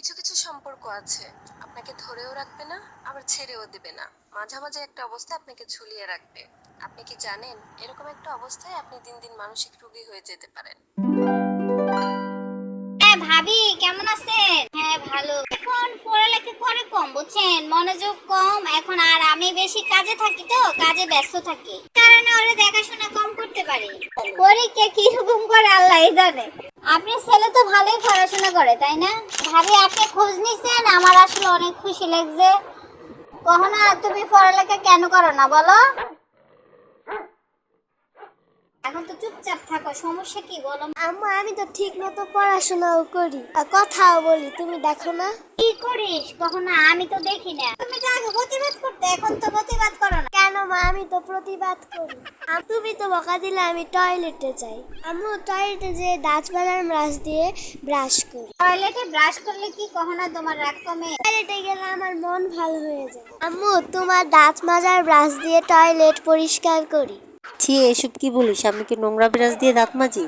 কিছু কিছু সম্পর্ক আছে, আপনাকে ধরেও রাখবে না, আবার ছেড়েও দিবে না। মাঝামাঝি একটা অবস্থায় আপনাকে ঝুলিয়ে রাখবে। আপনি কি জানেন, এরকম একটা অবস্থায় আপনি দিন দিন মানসিক রোগী হয়ে যেতে পারেন। হ্যাঁ ভাবি, কেমন আছেন? হ্যাঁ ভালো। এখন পড়ালেখা করে কম, বুঝছেন, মনোযোগ কম এখন। আর আমি বেশি কাজে থাকি, তো কাজে ব্যস্ত থাকি, কারণে ওরা দেখাশোনা কম করতে পারি। পরীক্ষা কিরকম করে আল্লাহই জানে। আপনার ছেলে তো ভালোই পড়াশোনা করে, তাই না? ভাবি, আপনি খোঁজ নিছেন, আমার আসলে অনেক খুশি লাগছে। কখনো তুমি পড়ালেখা কেন করো না বলো? এখন তো চুপচাপ থাকো, সমস্যা কি বলো? আম্মা, আমি তো ঠিক মতো পড়াশোনাও করি আর কথাও বলি, তুমি দেখো না? কি করিস কখনো? আমি তো দেখি না। তুমি তো আগে প্রতিবাদ করতে, এখন তো প্রতিবাদ করো না। কেন মা, আমি তো প্রতিবাদ করি। তুমি তো বকা দিলে আমি টয়লেটে যাই। আম্মু, টয়লেটে যে দাঁত মাজা ব্রাশ দিয়ে ব্রাশ করি। টয়লেটে ব্রাশ করলে কি কখনো তোমার রাগ কমে? টয়লেটে গেলে আমার মন ভালো হয়ে যায়। আম্মু, তোমার দাঁত মাজার ব্রাশ দিয়ে টয়লেট পরিষ্কার করি। ছি, এসব কি বলিস? আমি কি নোংরা ব্রাশ দিয়ে দাঁত মাজি?